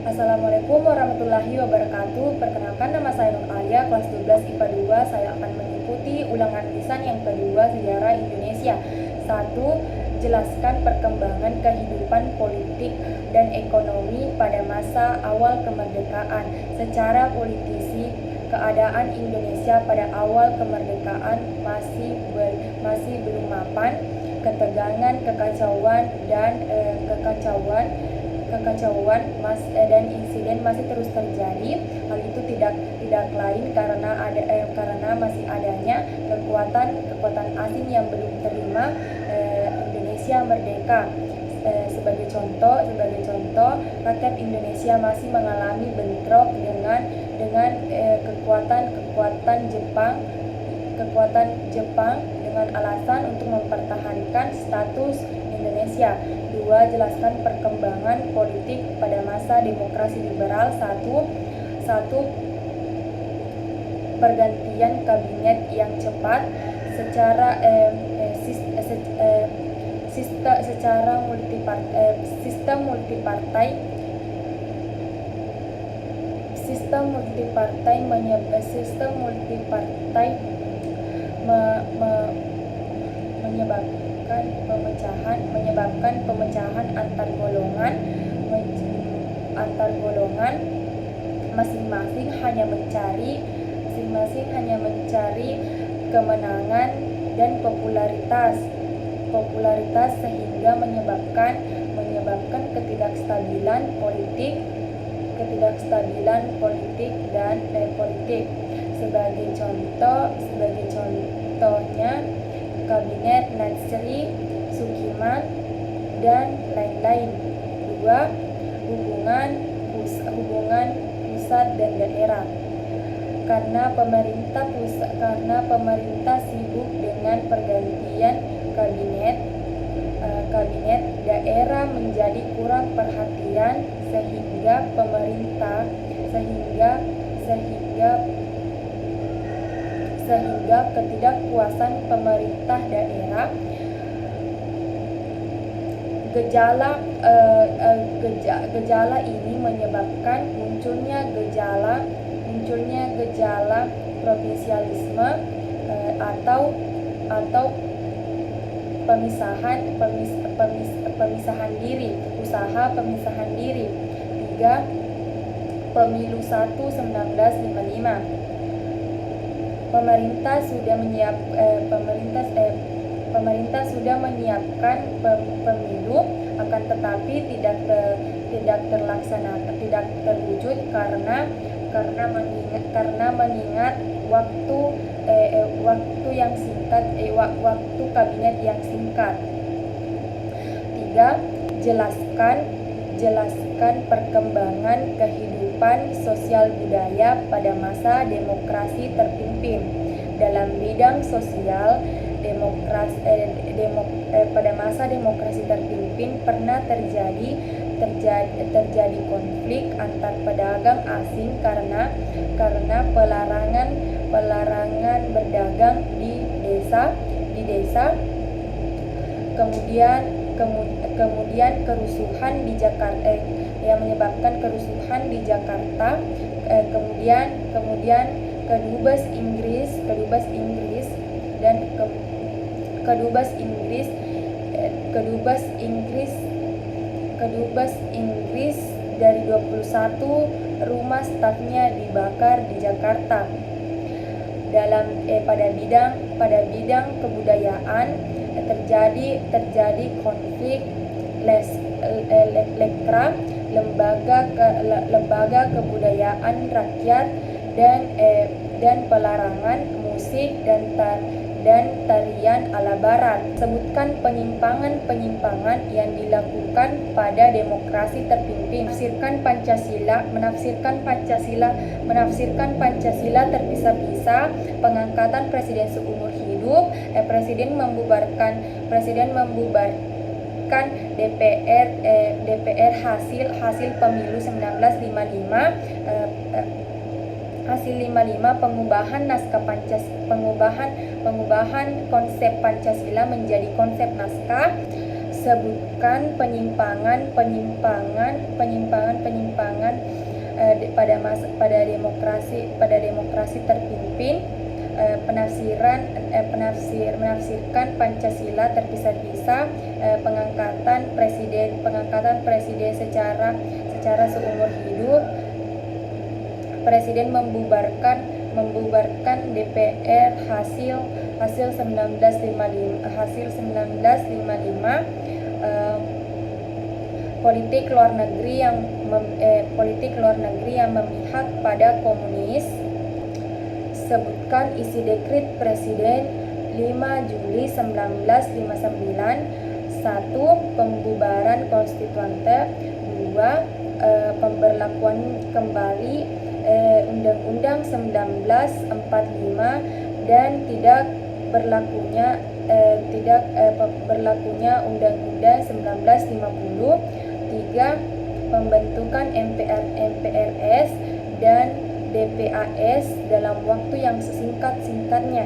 Assalamualaikum warahmatullahi wabarakatuh. Perkenalkan, nama saya Nur Alia, kelas 12 IPA 2. Saya akan mengikuti ulangan lisan yang kedua, Sejarah Indonesia. 1. Jelaskan perkembangan kehidupan politik dan ekonomi pada masa awal kemerdekaan. Secara politisi, keadaan Indonesia pada awal kemerdekaan masih belum mapan. Ketegangan, kekacauan dan insiden masih terus terjadi. Hal itu tidak lain karena masih adanya kekuatan asing yang belum terima Indonesia merdeka. Sebagai contoh, rakyat Indonesia masih mengalami bentrok dengan kekuatan Jepang dengan alasan untuk mempertahankan status Indonesia. 2. Jelaskan perkembangan politik pada masa demokrasi liberal. 1. Pergantian kabinet yang cepat secara sistem multipartai menyebabkan pemecahan antar golongan masing-masing hanya mencari kemenangan dan popularitas sehingga menyebabkan ketidakstabilan politik. Sebagai contohnya Kabinet Natsiri, Sukiman, dan lain-lain. 2. Hubungan pusat dan daerah. Karena pemerintah sibuk dengan pergantian kabinet, daerah menjadi kurang perhatian sehingga ketidakpuasan pemerintah daerah. Gejala ini menyebabkan munculnya gejala provinsialisme atau pemisahan diri. 3. Pemilu 1955. Pemerintah sudah menyiapkan pemilu, akan tetapi tidak terwujud karena mengingat waktu kabinet yang singkat. 3. Jelaskan perkembangan kehidupan sosial budaya pada masa demokrasi terpimpin. Dalam bidang sosial, pada masa demokrasi terpimpin pernah terjadi konflik antar pedagang asing karena pelarangan berdagang di desa. Kemudian kerusuhan di Jakarta yang menyebabkan kerusuhan di Jakarta. Kemudian Kedubes Inggris dari 21 rumah stafnya dibakar di Jakarta. Pada bidang kebudayaan terjadi konflik Lekra, lembaga kebudayaan rakyat, dan pelarangan musik dan tarian ala barat. Sebutkan penyimpangan yang dilakukan pada demokrasi terpimpin. Menafsirkan Pancasila terpisah-pisah. Pengangkatan presiden seumur hidup. Presiden membubarkan DPR hasil pemilu 1955. Hasil 55, pengubahan konsep Pancasila menjadi konsep naskah. Sebutkan penyimpangan pada demokrasi terpimpin. Menafsirkan Pancasila terpisah-pisah. Pengangkatan presiden secara seumur hidup. Presiden membubarkan DPR hasil 1955. Politik luar negeri yang memihak pada komunis. Sebutkan isi dekret Presiden 5 Juli 1959. 1. Pembubaran konstituante. 2. Pemberlakuan kembali Undang-Undang 1945 dan tidak berlakunya Undang-Undang 1950. 3. Pembentukan MPRS dan DPAS dalam waktu yang sesingkat-singkatnya.